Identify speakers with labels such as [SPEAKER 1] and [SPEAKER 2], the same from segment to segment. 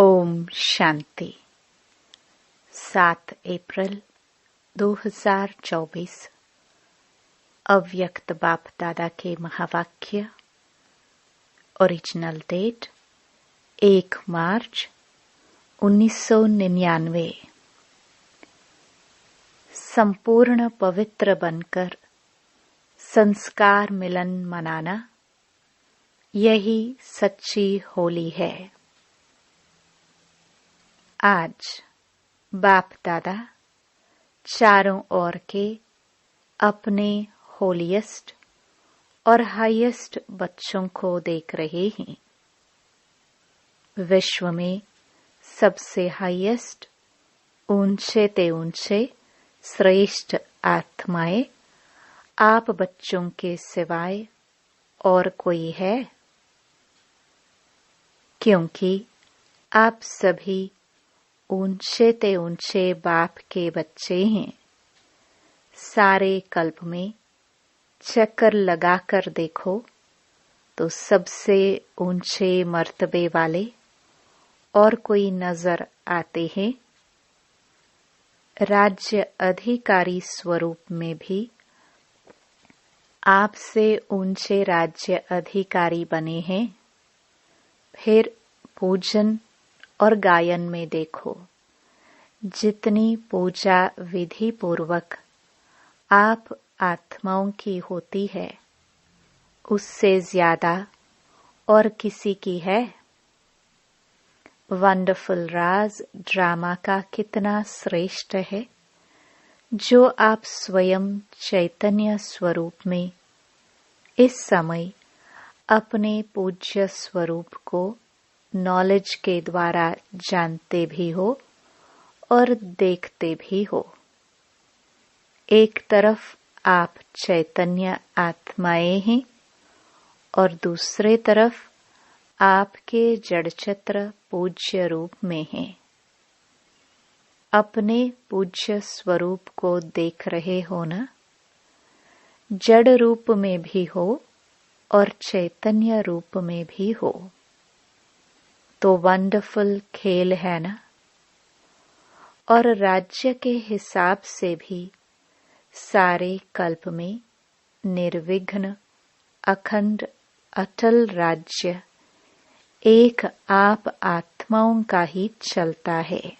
[SPEAKER 1] ओम शांति। 7 अप्रैल 2024 अव्यक्त बाप दादा के महावाक्य। ओरिजिनल डेट 1 मार्च 1999। संपूर्ण पवित्र बनकर संस्कार मिलन मनाना, यही सच्ची होली है। आज बाप दादा चारों ओर के अपने होलीएस्ट और हाईएस्ट बच्चों को देख रहे हैं। विश्व में सबसे हाईएस्ट, ऊंचे ते ऊंचे श्रेष्ठ आत्माएं आप बच्चों के सिवाय और कोई है? क्योंकि आप सभी ऊंचे ते ऊंचे बाप के बच्चे हैं। सारे कल्प में चक्कर लगाकर देखो तो सबसे ऊंचे मर्तबे वाले और कोई नजर आते हैं? राज्य अधिकारी स्वरूप में भी आपसे ऊंचे राज्य अधिकारी बने हैं। फिर पूजन और गायन में देखो, जितनी पूजा विधि पूर्वक आप आत्माओं की होती है, उससे ज्यादा और किसी की है? वंडरफुल राज ड्रामा का कितना श्रेष्ठ है, जो आप स्वयं चैतन्य स्वरूप में इस समय अपने पूज्य स्वरूप को नॉलेज के द्वारा जानते भी हो और देखते भी हो। एक तरफ आप चैतन्य आत्माएं हैं और दूसरे तरफ आपके जड़चित्र पूज्य रूप में हैं। अपने पूज्य स्वरूप को देख रहे हो ना? जड़ रूप में भी हो और चैतन्य रूप में भी हो, तो वंडरफुल खेल है ना? और राज्य के हिसाब से भी सारे कल्प में निर्विघ्न अखंड अटल राज्य एक आप आत्माओं का ही चलता है।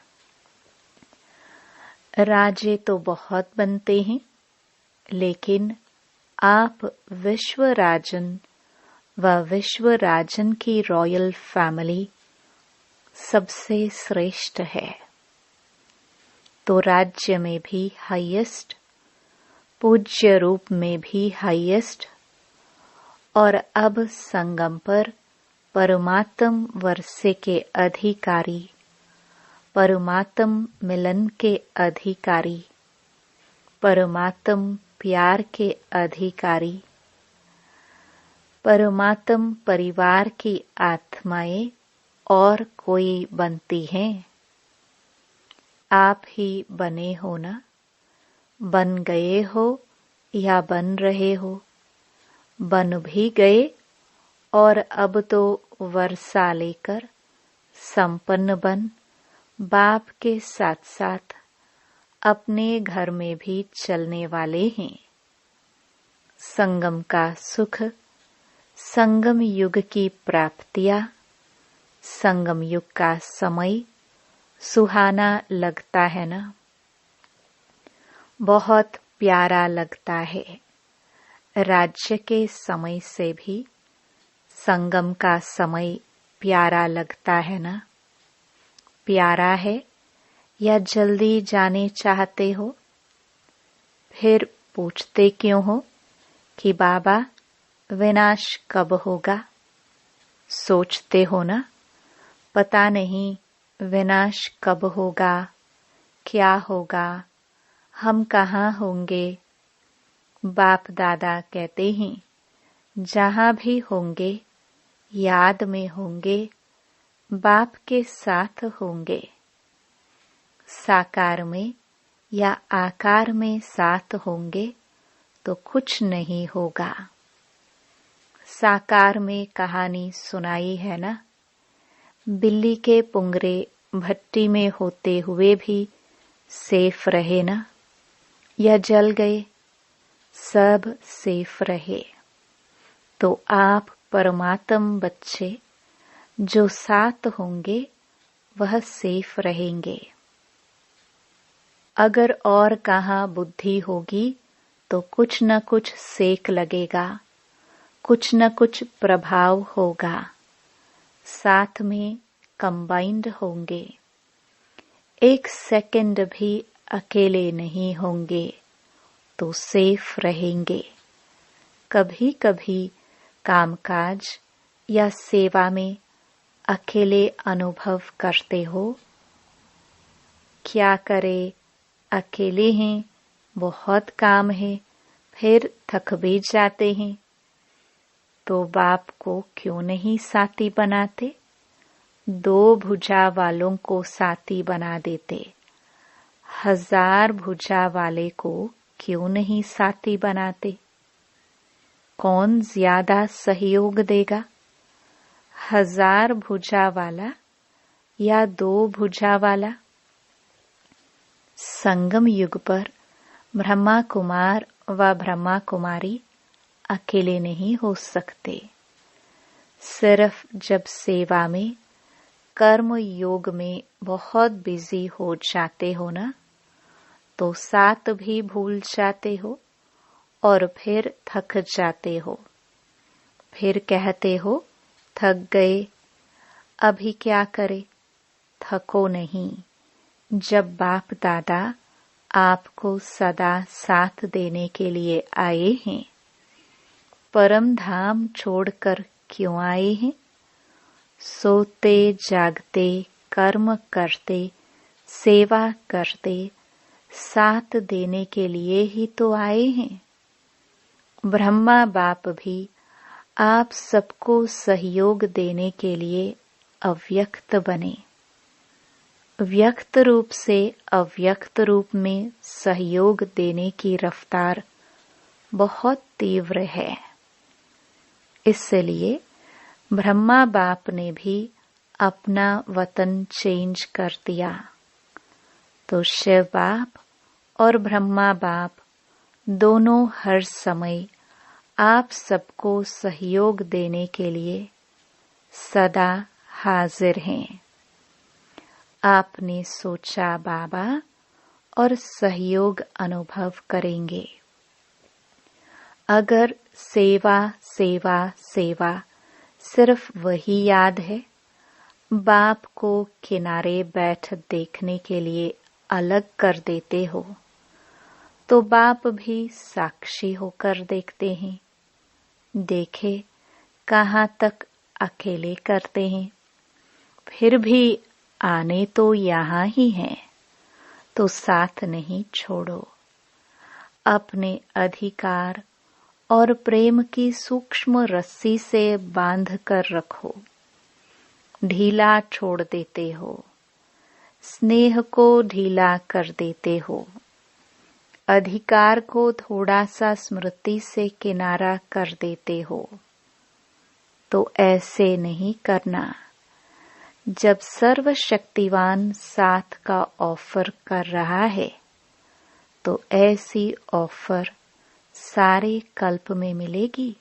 [SPEAKER 1] राजे तो बहुत बनते हैं, लेकिन आप विश्व राजन व विश्व राजन की रॉयल फैमिली सबसे श्रेष्ठ है। तो राज्य में भी हाईएस्ट, पूज्य रूप में भी हाईएस्ट, और अब संगम पर परमात्म वर्षे के अधिकारी, परमात्म मिलन के अधिकारी, परमात्म प्यार के अधिकारी, परमात्म परिवार की आत्माएं और कोई बनती हैं? आप ही बने हो ना? बन गए हो या बन रहे हो? बन भी गए और अब तो वर्षा लेकर संपन्न बन बाप के साथ साथ अपने घर में भी चलने वाले हैं। संगम का सुख, संगम युग की प्राप्तियां, संगम युग का समय सुहाना लगता है ना? बहुत प्यारा लगता है। राज्य के समय से भी संगम का समय प्यारा लगता है ना? प्यारा है या जल्दी जाने चाहते हो? फिर पूछते क्यों हो कि बाबा विनाश कब होगा? सोचते हो ना, पता नहीं विनाश कब होगा, क्या होगा, हम कहाँ होंगे? बाप दादा कहते हैं, जहाँ भी होंगे याद में होंगे, बाप के साथ होंगे। साकार में या आकार में साथ होंगे तो कुछ नहीं होगा। साकार में कहानी सुनाई है ना? बिल्ली के पुंगरे भट्टी में होते हुए भी सेफ रहे ना, या जल गए, सब सेफ रहे। तो आप परमात्म बच्चे जो साथ होंगे वह सेफ रहेंगे। अगर और कहाँ बुद्धि होगी तो कुछ न कुछ सेक लगेगा, कुछ न कुछ प्रभाव होगा, साथ में कंबाइंड होंगे। एक सेकंड भी अकेले नहीं होंगे तो सेफ रहेंगे। कभी कभी कामकाज या सेवा में अकेले अनुभव करते हो। क्या करे, अकेले हैं, बहुत काम है, फिर थक भी जाते हैं, तो बाप को क्यों नहीं साथी बनाते? 2 भुजा वालों को साथी बना देते। 1000 भुजा वाले को क्यों नहीं साथी बनाते? कौन ज्यादा सहयोग देगा, 1000 भुजा वाला या 2 भुजा वाला? संगम युग पर ब्रह्मा कुमार व ब्रह्मा कुमारी अकेले नहीं हो सकते। सिर्फ जब सेवा में, कर्म योग में बहुत बिजी हो जाते हो ना, तो साथ भी भूल जाते हो और फिर थक जाते हो। फिर कहते हो थक गए, अभी क्या करे? थको नहीं। जब बाप दादा आपको सदा साथ देने के लिए आए हैं, परम धाम छोड़कर क्यों आए हैं? सोते जागते, कर्म करते, सेवा करते, साथ देने के लिए ही तो आए हैं। ब्रह्मा बाप भी आप सबको सहयोग देने के लिए अव्यक्त बने। व्यक्त रूप से अव्यक्त रूप में सहयोग देने की रफ्तार बहुत तीव्र है। इसलिए ब्रह्मा बाप ने भी अपना वतन चेंज कर दिया। तो शिव बाप और ब्रह्मा बाप दोनों हर समय आप सबको सहयोग देने के लिए सदा हाजिर हैं। आपने सोचा बाबा और सहयोग अनुभव करेंगे। अगर सेवा सेवा सेवा सिर्फ वही याद है, बाप को किनारे बैठ देखने के लिए अलग कर देते हो, तो बाप भी साक्षी होकर देखते हैं। देखे कहाँ तक अकेले करते हैं, फिर भी आने तो यहाँ ही हैं, तो साथ नहीं छोड़ो। अपने अधिकार और प्रेम की सूक्ष्म रस्सी से बांध कर रखो। ढीला छोड़ देते हो, स्नेह को ढीला कर देते हो, अधिकार को थोड़ा सा स्मृति से किनारा कर देते हो। तो ऐसे नहीं करना। जब सर्वशक्तिवान साथ का ऑफर कर रहा है, तो ऐसी ऑफर सारे कल्प में मिलेगी?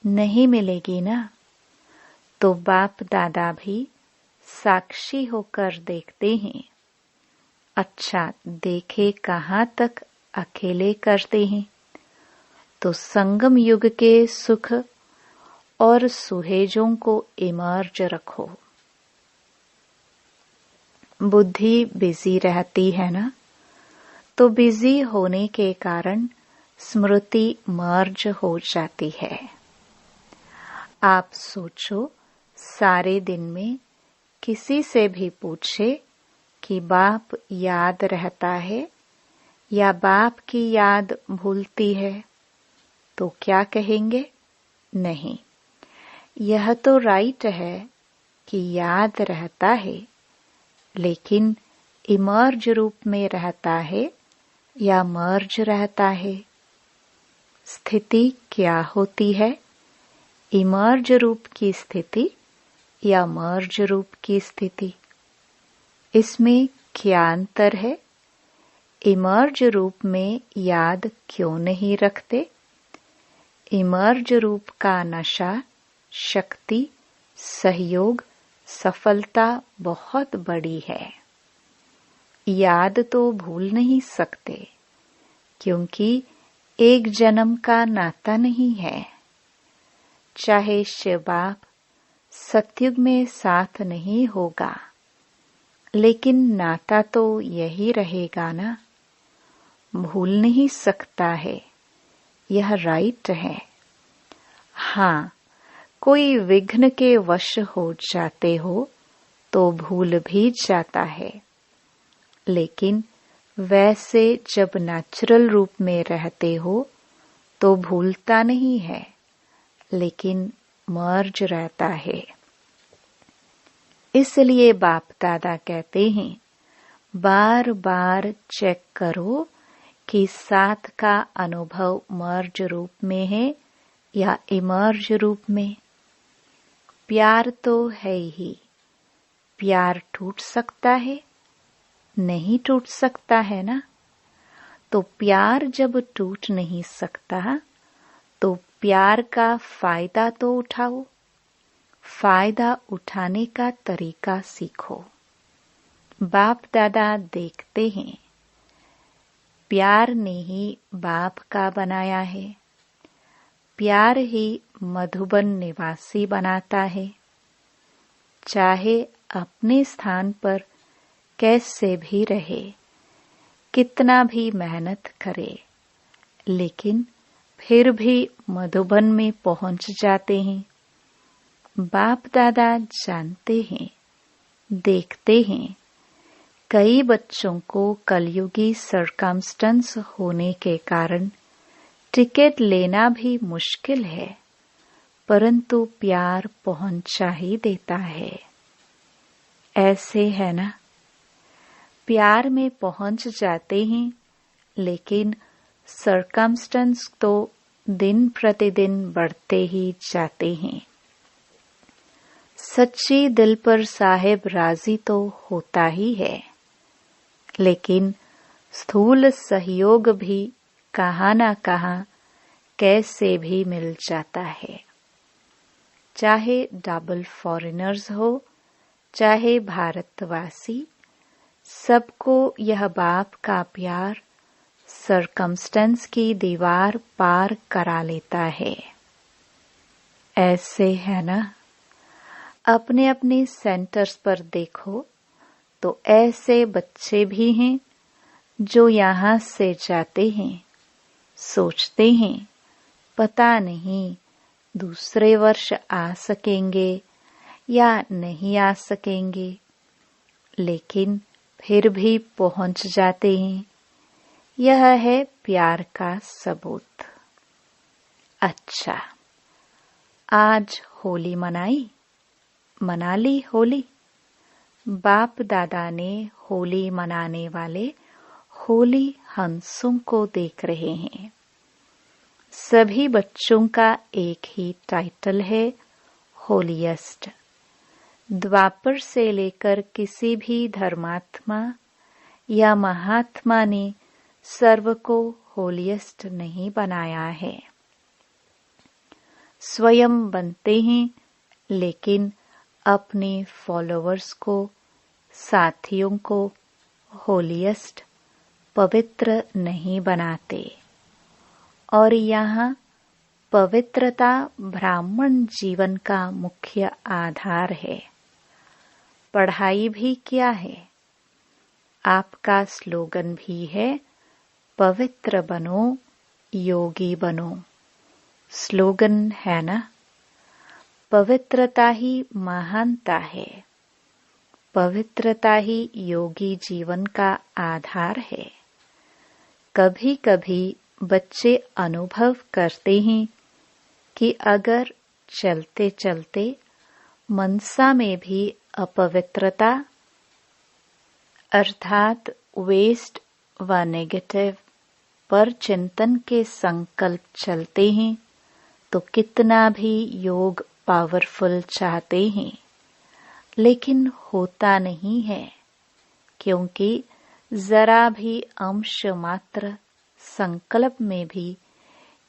[SPEAKER 1] नहीं मिलेगी ना। तो बाप दादा भी साक्षी होकर देखते हैं। अच्छा, देखे कहाँ तक अकेले करते हैं। तो संगम युग के सुख और सुहेजों को इमर्ज रखो। बुद्धि बिजी रहती है ना, तो बिजी होने के कारण स्मृति मर्ज हो जाती है। आप सोचो, सारे दिन में किसी से भी पूछे कि बाप याद रहता है या बाप की याद भूलती है, तो क्या कहेंगे? नहीं, यह तो राइट है कि याद रहता है, लेकिन इमर्ज रूप में रहता है या मर्ज रहता है? स्थिति क्या होती है? इमर्ज रूप की स्थिति या मर्ज रूप की स्थिति, इसमें क्या अंतर है? इमर्ज रूप में याद क्यों नहीं रखते? इमर्ज रूप का नशा, शक्ति, सहयोग, सफलता बहुत बड़ी है। याद तो भूल नहीं सकते, क्योंकि एक जन्म का नाता नहीं है। चाहे शिव बाप सतयुग में साथ नहीं होगा, लेकिन नाता तो यही रहेगा ना। भूल नहीं सकता है, यह राइट है। हाँ, कोई विघ्न के वश हो जाते हो तो भूल भी जाता है, लेकिन वैसे जब नेचुरल रूप में रहते हो तो भूलता नहीं है, लेकिन मर्ज रहता है। इसलिए बाप दादा कहते हैं, बार बार चेक करो कि साथ का अनुभव मर्ज रूप में है या इमर्ज रूप में। प्यार तो है ही, प्यार टूट सकता है? नहीं टूट सकता है ना। तो प्यार जब टूट नहीं सकता, तो प्यार का फायदा तो उठाओ। फायदा उठाने का तरीका सीखो। बाप दादा देखते हैं, प्यार ने ही बाप का बनाया है। प्यार ही मधुबन निवासी बनाता है। चाहे अपने स्थान पर कैसे भी रहे, कितना भी मेहनत करे, लेकिन फिर भी मधुबन में पहुंच जाते हैं। बाप दादा जानते हैं, देखते हैं, कई बच्चों को कलयुगी सरकमस्टेंस होने के कारण टिकट लेना भी मुश्किल है, परंतु प्यार पहुंचा ही देता है। ऐसे है ना। प्यार में पहुंच जाते हैं, लेकिन सरकमस्टेंस तो दिन प्रतिदिन बढ़ते ही जाते हैं। सच्ची दिल पर साहिब राजी तो होता ही है, लेकिन स्थूल सहयोग भी कहाँ न कहाँ कैसे भी मिल जाता है। चाहे डबल फॉरेनर्स हो, चाहे भारतवासी, सबको यह बाप का प्यार सरकमस्टेंस की दीवार पार करा लेता है। ऐसे है ना। अपने अपने सेंटर्स पर देखो तो ऐसे बच्चे भी हैं जो यहाँ से जाते हैं, सोचते हैं पता नहीं दूसरे वर्ष आ सकेंगे या नहीं आ सकेंगे, लेकिन फिर भी पहुंच जाते हैं। यह है प्यार का सबूत। अच्छा, आज होली मना ली होली। बाप दादा ने होली मनाने वाले होली हंसों को देख रहे हैं। सभी बच्चों का एक ही टाइटल है, होलीएस्ट। द्वापर से लेकर किसी भी धर्मात्मा या महात्मा ने सर्व को होलीएस्ट नहीं बनाया है। स्वयं बनते हैं, लेकिन अपने फॉलोअर्स को, साथियों को होलीएस्ट, पवित्र नहीं बनाते। और यहाँ पवित्रता ब्राह्मण जीवन का मुख्य आधार है। पढ़ाई भी क्या है? आपका स्लोगन भी है, पवित्र बनो, योगी बनो। स्लोगन है ना। पवित्रता ही महानता है। पवित्रता ही योगी जीवन का आधार है। कभी कभी बच्चे अनुभव करते हैं कि अगर चलते चलते मनसा में भी अपवित्रता अर्थात वेस्ट व नेगेटिव पर चिंतन के संकल्प चलते हैं, तो कितना भी योग पावरफुल चाहते हैं, लेकिन होता नहीं है, क्योंकि जरा भी अंश मात्र संकल्प में भी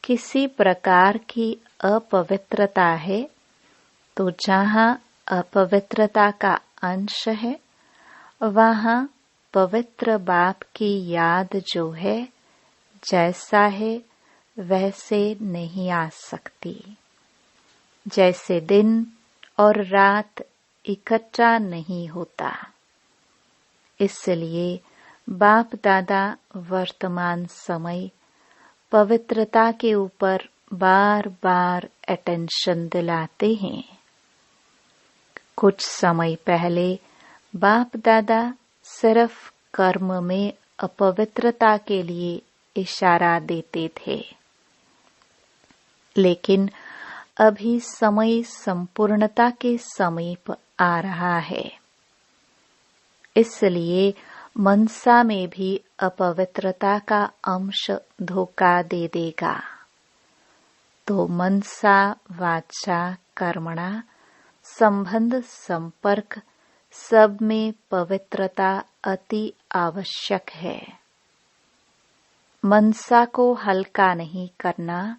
[SPEAKER 1] किसी प्रकार की अपवित्रता है, तो जहाँ अपवित्रता का अंश है, वहाँ पवित्र बाप की याद जो है, जैसा है वैसे नहीं आ सकती। जैसे दिन और रात इकट्ठा नहीं होता। इसलिए बाप दादा वर्तमान समय पवित्रता के ऊपर बार बार अटेंशन दिलाते हैं। कुछ समय पहले बाप दादा सिर्फ कर्म में अपवित्रता के लिए इशारा देते थे, लेकिन अभी समय संपूर्णता के समीप आ रहा है। इसलिए मनसा में भी अपवित्रता का अंश धोखा दे देगा। तो मनसा वाचा कर्मणा संबंध संपर्क सब में पवित्रता अति आवश्यक है। मनसा को हल्का नहीं करना,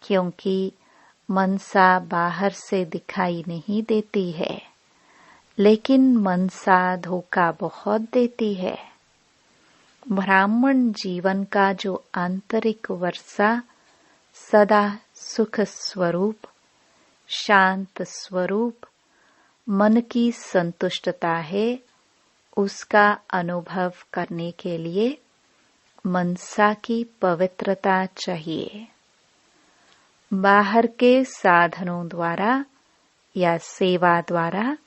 [SPEAKER 1] क्योंकि मनसा बाहर से दिखाई नहीं देती है, लेकिन मनसा धोखा बहुत देती है। ब्राह्मण जीवन का जो आंतरिक वर्षा सदा सुख स्वरूप, शांत स्वरूप, मन की संतुष्टता है, उसका अनुभव करने के लिए मनसा की पवित्रता चाहिए। बाहर के साधनों द्वारा या सेवा द्वारा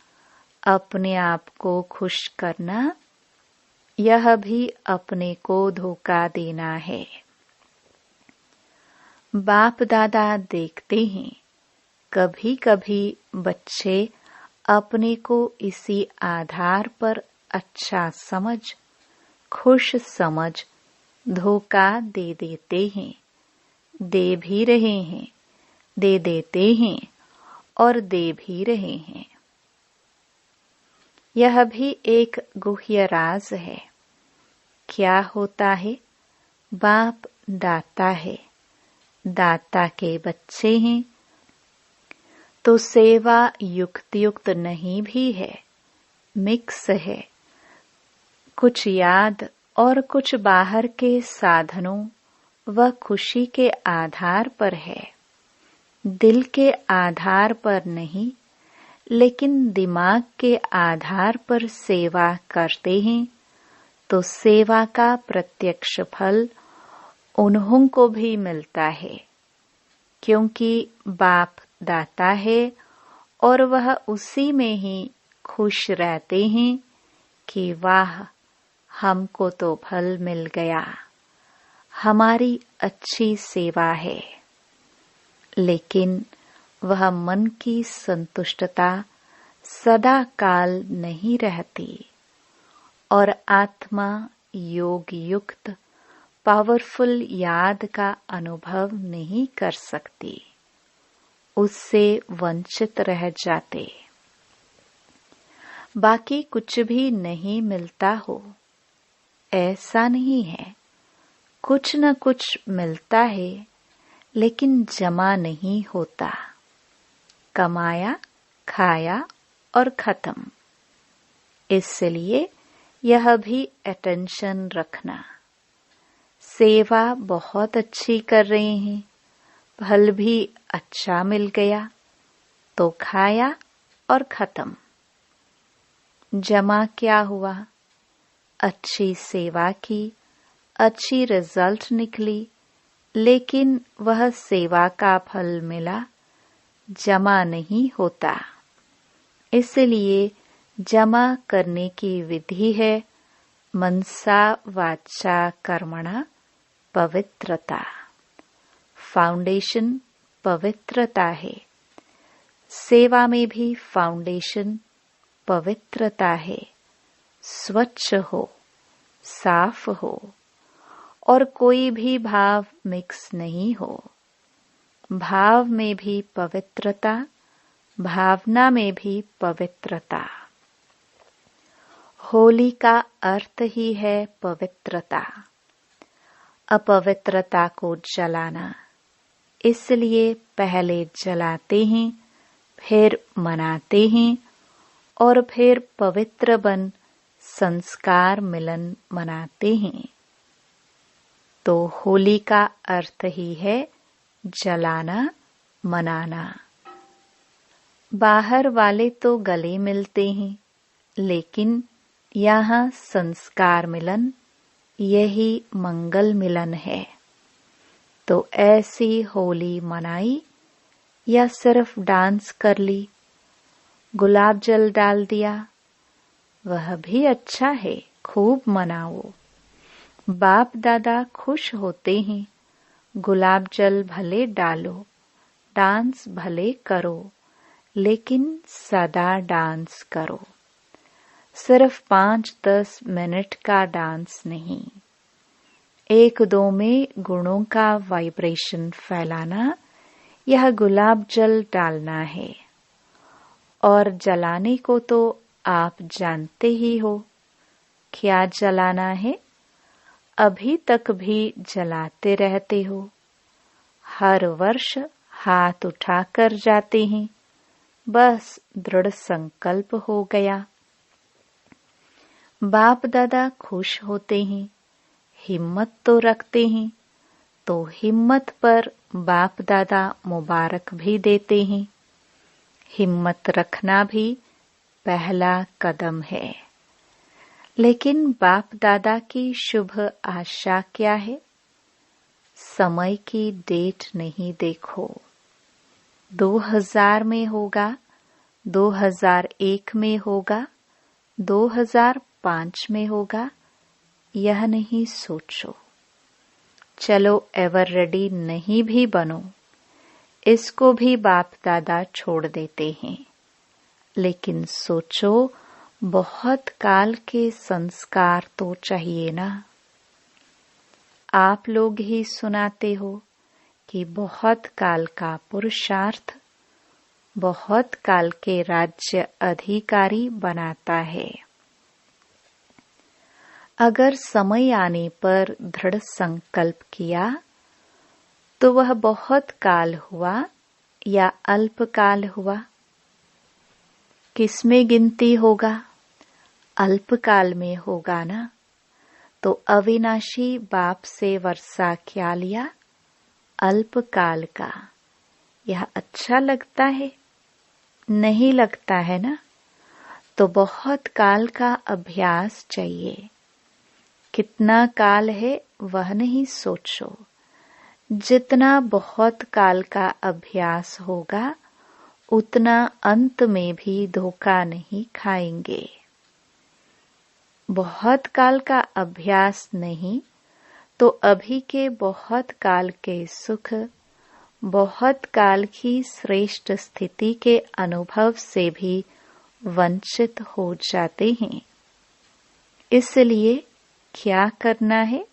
[SPEAKER 1] अपने आप को खुश करना, यह भी अपने को धोखा देना है। बाप दादा देखते हैं, कभी कभी बच्चे अपने को इसी आधार पर अच्छा समझ, खुश समझ धोखा दे देते हैं, दे भी रहे हैं, दे देते हैं और दे भी रहे हैं। यह भी एक गुह्य राज है। क्या होता है? बाप दाता है, दाता के बच्चे हैं, तो सेवा युक्त नहीं भी है, मिक्स है। कुछ याद और कुछ बाहर के साधनों व खुशी के आधार पर है, दिल के आधार पर नहीं, लेकिन दिमाग के आधार पर सेवा करते हैं, तो सेवा का प्रत्यक्ष फल उन्हों को भी मिलता है, क्योंकि बाप दाता है और वह उसी में ही खुश रहते हैं कि वाह, हमको तो फल मिल गया, हमारी अच्छी सेवा है। लेकिन वह मन की संतुष्टता सदा काल नहीं रहती और आत्मा योग युक्त पावरफुल याद का अनुभव नहीं कर सकती, उससे वंचित रह जाते। बाकी कुछ भी नहीं मिलता हो, ऐसा नहीं है। कुछ न कुछ मिलता है, लेकिन जमा नहीं होता। कमाया, खाया और खत्म। इसलिए यह भी अटेंशन रखना। सेवा बहुत अच्छी कर रहे हैं, फल भी अच्छा मिल गया, तो खाया और खत्म। जमा क्या हुआ? अच्छी सेवा की, अच्छी रिजल्ट निकली, लेकिन वह सेवा का फल मिला, जमा नहीं होता। इसलिए जमा करने की विधि है मनसा वाचा कर्मणा पवित्रता। फाउंडेशन पवित्रता है। सेवा में भी फाउंडेशन पवित्रता है। स्वच्छ हो, साफ हो और कोई भी भाव मिक्स नहीं हो। भाव में भी पवित्रता, भावना में भी पवित्रता। होली का अर्थ ही है पवित्रता, अपवित्रता को जलाना। इसलिए पहले जलाते हैं, फिर मनाते हैं और फिर पवित्र बन संस्कार मिलन मनाते हैं। तो होली का अर्थ ही है जलाना, मनाना। बाहर वाले तो गले मिलते हैं, लेकिन यहाँ संस्कार मिलन, यही मंगल मिलन है। तो ऐसी होली मनाई या सिर्फ डांस कर ली, गुलाब जल डाल दिया, वह भी अच्छा है, खूब मनाओ। बाप दादा खुश होते हैं, गुलाब जल भले डालो, डांस भले करो, लेकिन सदा डांस करो। सिर्फ 5-10 मिनट का डांस नहीं, 1-2 में गुणों का वाइब्रेशन फैलाना, यह गुलाब जल डालना है। और जलाने को तो आप जानते ही हो, क्या जलाना है। अभी तक भी जलाते रहते हो, हर वर्ष हाथ उठाकर जाते हैं, बस दृढ़ संकल्प हो गया। बाप दादा खुश होते हैं, हिम्मत तो रखते हैं, तो हिम्मत पर बाप दादा मुबारक भी देते हैं। हिम्मत रखना भी पहला कदम है। लेकिन बाप दादा की शुभ आशा क्या है? समय की डेट नहीं देखो, 2000 में होगा, 2001 में होगा, 2005 में होगा, यह नहीं सोचो। चलो एवर रेडी नहीं भी बनो, इसको भी बाप दादा छोड़ देते हैं। लेकिन सोचो, बहुत काल के संस्कार तो चाहिए ना। आप लोग ही सुनाते हो कि बहुत काल का पुरुषार्थ बहुत काल के राज्य अधिकारी बनाता है। अगर समय आने पर दृढ़ संकल्प किया तो वह बहुत काल हुआ या अल्पकाल हुआ, किसमें गिनती होगा? अल्पकाल में होगा ना। तो अविनाशी बाप से वर्षा क्या लिया? अल्पकाल का। यह अच्छा लगता है? नहीं लगता है ना। तो बहुत काल का अभ्यास चाहिए। कितना काल है वह नहीं सोचो, जितना बहुत काल का अभ्यास होगा उतना अंत में भी धोखा नहीं खाएंगे। बहुत काल का अभ्यास नहीं तो अभी के बहुत काल के सुख, बहुत काल की श्रेष्ठ स्थिति के अनुभव से भी वंचित हो जाते हैं। इसलिए क्या करना है?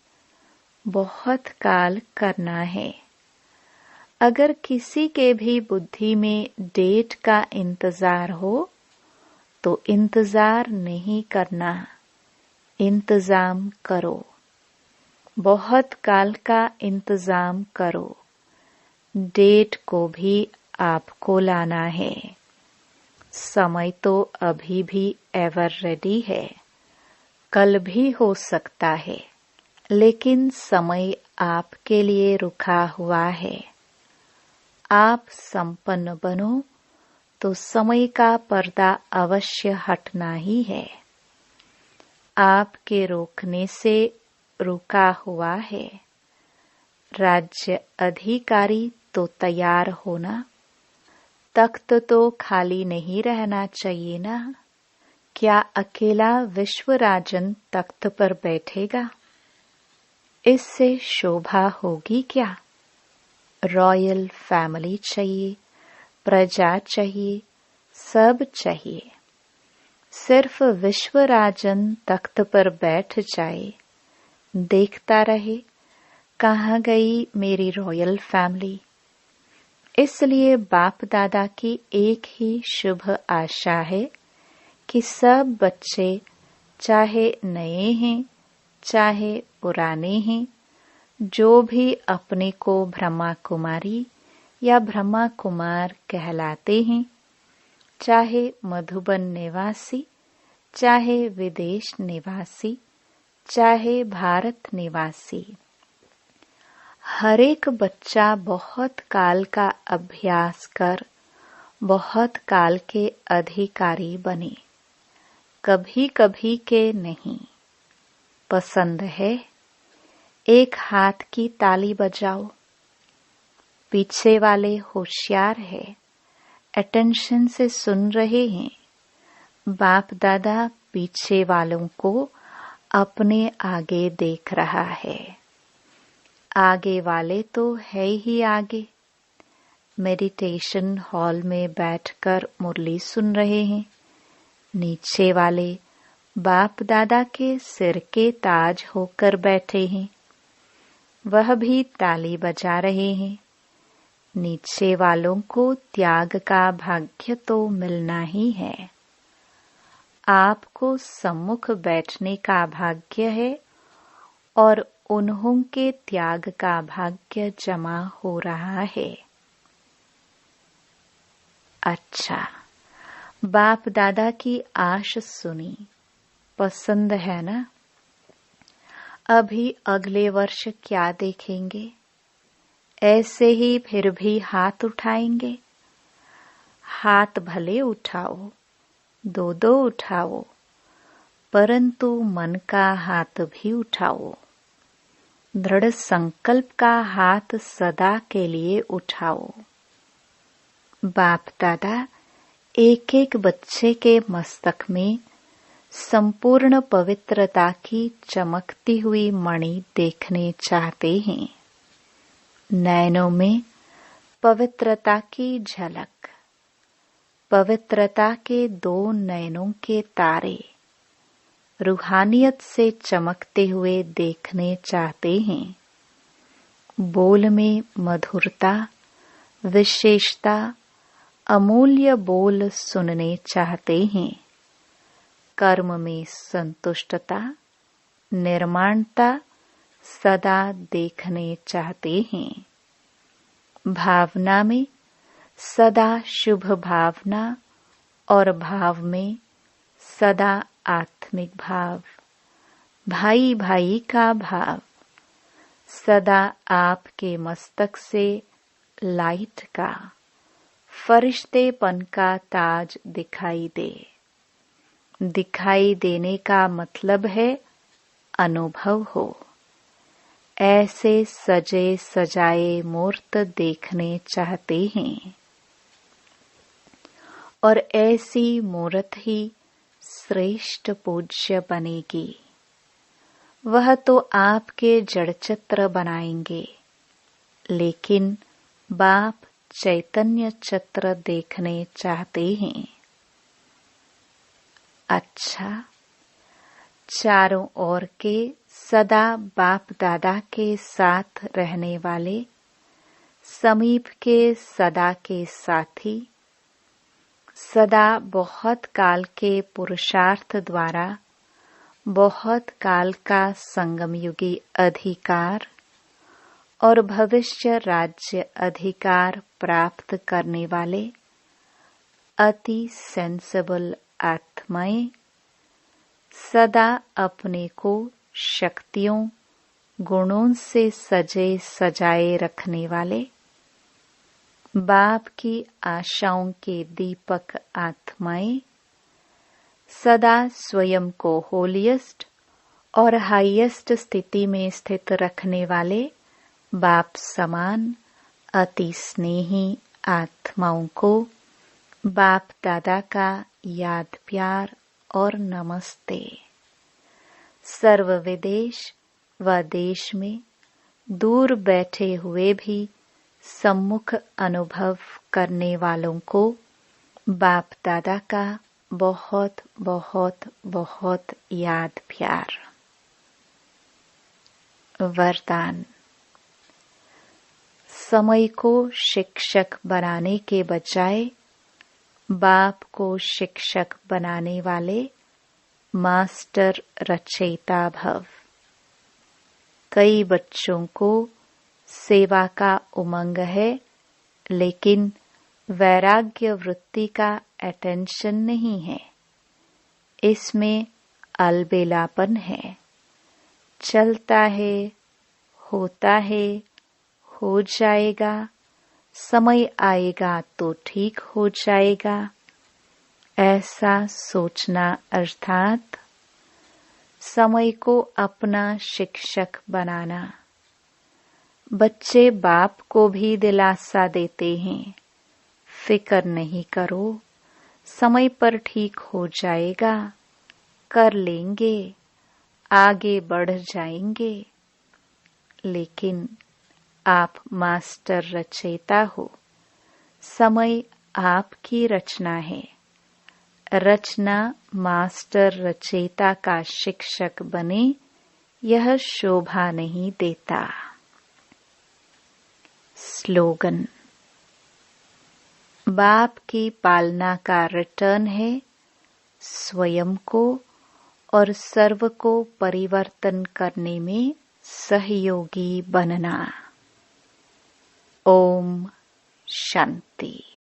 [SPEAKER 1] बहुत काल करना है। अगर किसी के भी बुद्धि में डेट का इंतजार हो तो इंतजार नहीं करना, इंतजाम करो। बहुत काल का इंतजाम करो। डेट को भी आपको लाना है। समय तो अभी भी एवर रेडी है, कल भी हो सकता है, लेकिन समय आपके लिए रुका हुआ है। आप संपन्न बनो तो समय का पर्दा अवश्य हटना ही है। आपके रोकने से रुका हुआ है। राज्य अधिकारी तो तैयार होना, तख्त तो खाली नहीं रहना चाहिए ना। क्या अकेला विश्वराजन तख्त पर बैठेगा? इससे शोभा होगी क्या? रॉयल फैमिली चाहिए, प्रजा चाहिए, सब चाहिए। सिर्फ विश्वराजन तख्त पर बैठ जाए, देखता रहे कहाँ गई मेरी रॉयल फैमिली। इसलिए बाप दादा की एक ही शुभ आशा है कि सब बच्चे चाहे नए हैं चाहे पुराने हैं, जो भी अपने को ब्रह्मा कुमारी या ब्रह्मा कुमार कहलाते हैं, चाहे मधुबन निवासी, चाहे विदेश निवासी, चाहे भारत निवासी, हर एक बच्चा बहुत काल का अभ्यास कर बहुत काल के अधिकारी बने, कभी कभी के नहीं। पसंद है? एक हाथ की ताली बजाओ। पीछे वाले होशियार है, अटेंशन से सुन रहे हैं। बाप दादा पीछे वालों को अपने आगे देख रहा है। आगे वाले तो है ही आगे। मेडिटेशन हॉल में बैठकर मुरली सुन रहे हैं। नीचे वाले बाप दादा के सिर के ताज होकर बैठे हैं, वह भी ताली बजा रहे हैं। नीचे वालों को त्याग का भाग्य तो मिलना ही है। आपको सम्मुख बैठने का भाग्य है और उन्हों के त्याग का भाग्य जमा हो रहा है। अच्छा, बाप दादा की आश सुनी, पसंद है ना? अभी अगले वर्ष क्या देखेंगे? ऐसे ही फिर भी हाथ उठाएंगे? हाथ भले उठाओ, दो दो उठाओ, परंतु मन का हाथ भी उठाओ। दृढ़ संकल्प का हाथ सदा के लिए उठाओ। बाप दादा एक एक बच्चे के मस्तक में संपूर्ण पवित्रता की चमकती हुई मणि देखने चाहते हैं। नयनों में पवित्रता की झलक, पवित्रता के दो नयनों के तारे रूहानियत से चमकते हुए देखने चाहते हैं। बोल में मधुरता, विशेषता, अमूल्य बोल सुनने चाहते हैं। कर्म में संतुष्टता, निर्माणता सदा देखने चाहते हैं। भावना में सदा शुभ भावना और भाव में सदा आत्मिक भाव, भाई भाई का भाव, सदा आपके मस्तक से लाइट का, फरिश्तेपन का ताज दिखाई दे। दिखाई देने का मतलब है अनुभव हो। ऐसे सजे सजाए मूर्त देखने चाहते हैं और ऐसी मूर्त ही श्रेष्ठ पूज्य बनेगी। वह तो आपके जड़चित्र बनाएंगे, लेकिन बाप चैतन्य चित्र देखने चाहते हैं। अच्छा, चारों ओर के सदा बाप दादा के साथ रहने वाले, समीप के सदा के साथी, सदा बहुत काल के पुरुषार्थ द्वारा बहुत काल का संगमयुगी अधिकार और भविष्य राज्य अधिकार प्राप्त करने वाले अति सेंसिबल आत्माएं सदा अपने को शक्तियों गुणों से सजे सजाए रखने वाले बाप की आशाओं के दीपक आत्माएं सदा स्वयं को होलिएस्ट और हाईएस्ट स्थिति में स्थित रखने वाले बाप समान अति स्नेही आत्माओं को बाप दादा का याद प्यार और नमस्ते। सर्व विदेश व देश में दूर बैठे हुए भी सम्मुख अनुभव करने वालों को बाप दादा का बहुत बहुत बहुत याद प्यार। वरदान। समय को शिक्षक बनाने के बजाय बाप को शिक्षक बनाने वाले मास्टर रचयिता भव। कई बच्चों को सेवा का उमंग है, लेकिन वैराग्य वृत्ति का अटेंशन नहीं है। इसमें अलबेलापन है। चलता है, होता है, हो जाएगा, समय आएगा तो ठीक हो जाएगा, ऐसा सोचना अर्थात समय को अपना शिक्षक बनाना। बच्चे बाप को भी दिलासा देते हैं, फिक्र नहीं करो, समय पर ठीक हो जाएगा, कर लेंगे, आगे बढ़ जाएंगे। लेकिन आप मास्टर रचयिता हो, समय आपकी रचना है। रचना मास्टर रचयिता का शिक्षक बने, यह शोभा नहीं देता। स्लोगन। बाप की पालना का रिटर्न है स्वयं को और सर्व को परिवर्तन करने में सहयोगी बनना। ओम शांति।